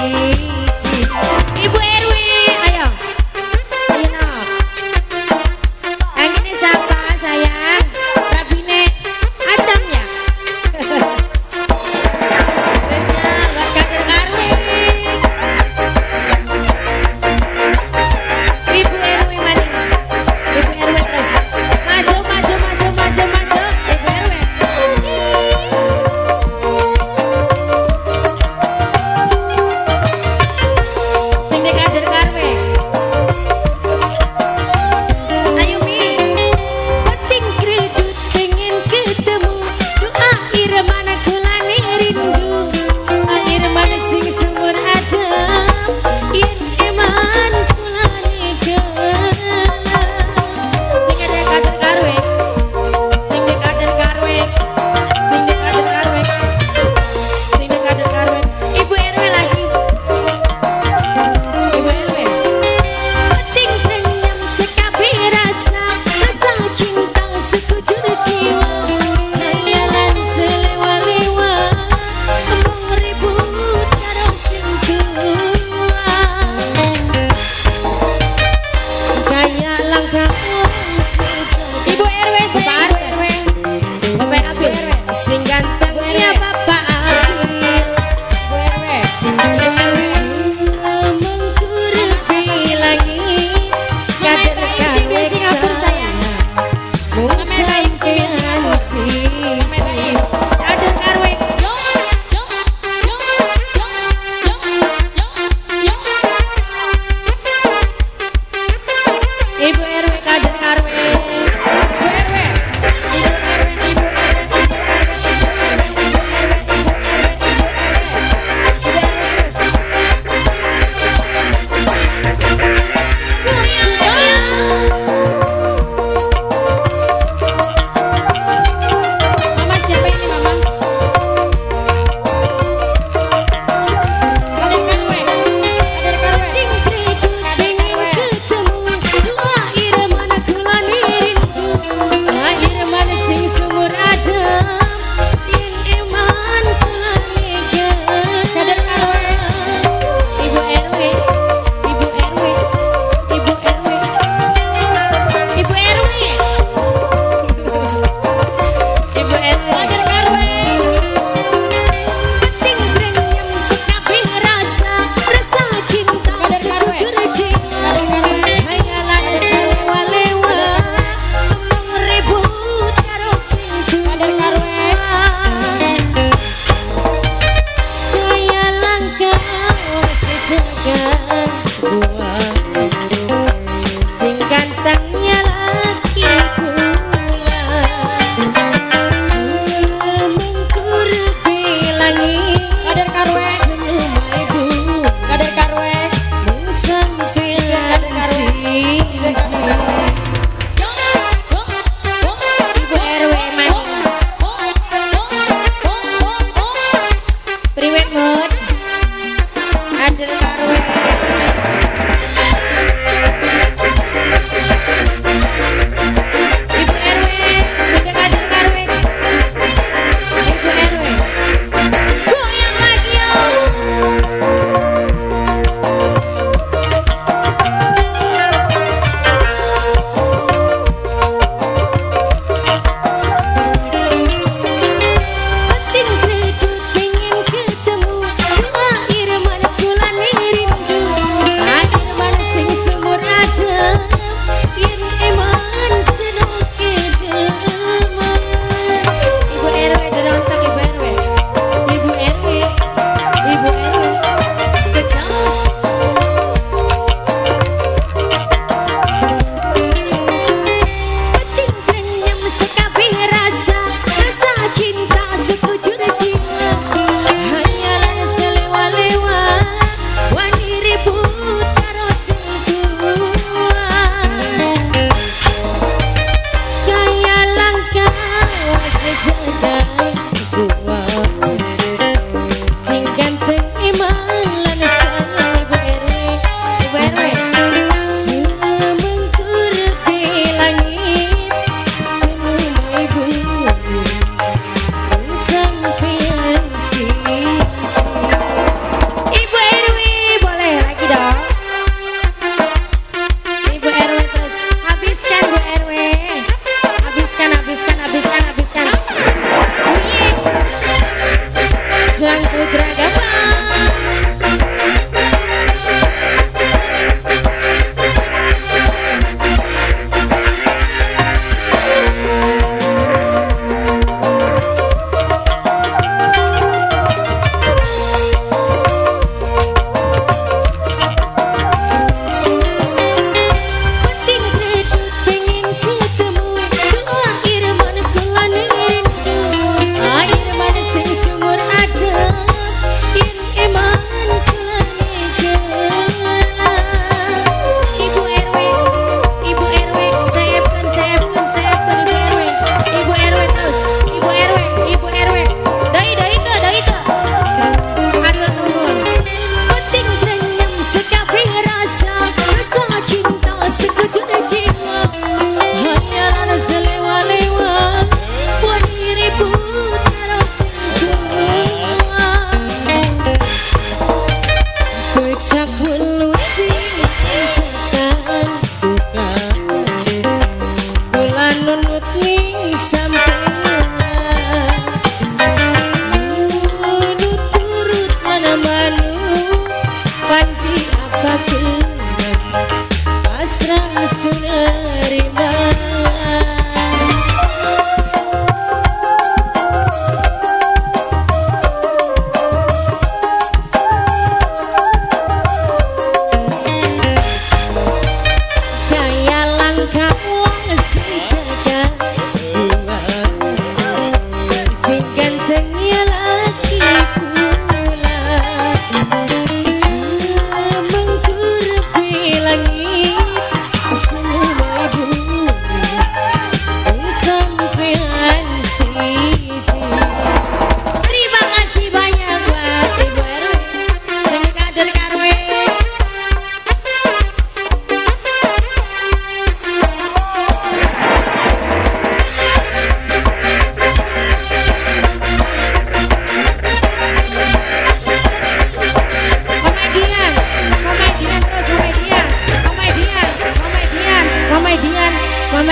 Ibu Erwin, ayo. Ayo nak. Yang ini siapa sayang? Rabine Acam ya? Spesial buat Kader Karwin. Ibu Erwin mari. Ibu Erwin terus. Maju, maju, maju, maju, maju. Ibu Erwin. Sing di Kader Karwin. Ayo Mi. Penting kredit pengen ketemu. Doa irmana kulane rindu. Irmana sing sumur adem. Yen eman kulane kelam. Sing di Kader Karwin. Sing di Kader Karwin. Sing di Kader Karwin. Sing di Kader Karwin. Ibu RW lagi. Ibu RW. Penting renyam sekabe rasa. Rasa cinta sekujur jiwa. Hayalan selewa-lewa. Emang ribut karo sing tua. Kayak langkah Ibu RW saya Ibu RW. Bapak Abil sing gantengnya Bapak Abil. Ibu RW. Mengkurbi langit. Kader Karwin Singapura sayang. Namanya Baim si Singapura. Namanya Baim. Kader Karwin. Ibu RW Kader Karwin. Ibu RW. Ibu RW. Ibu Mama siapa ini Mama? Kader Karwin. Kader Karwin. Pengen ketemu. Doa irmana kulane rindu. Irmana sing sumur adem. Yen eman kulane kelam. Kader Karwin. Ibu RW. Ibu RW. Ibu RW. Ibu RW. Ibu RW. Kader Karwin. Penting renyam sekabe rasa. Rasa cinta sekujur jiwa. Hayalan selewa-lewa. Emang ribut karo sing tua. Kaya langkah sejagat dua. Sing gantengnya laki pula. Mengkurbi langit. Kader Karwin. Semua ibu. Kader Karwin. Musampilan Ibu RW mani. Priwet Mod. Kader Karwin.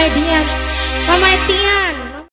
Mama Dian, Mama Tia.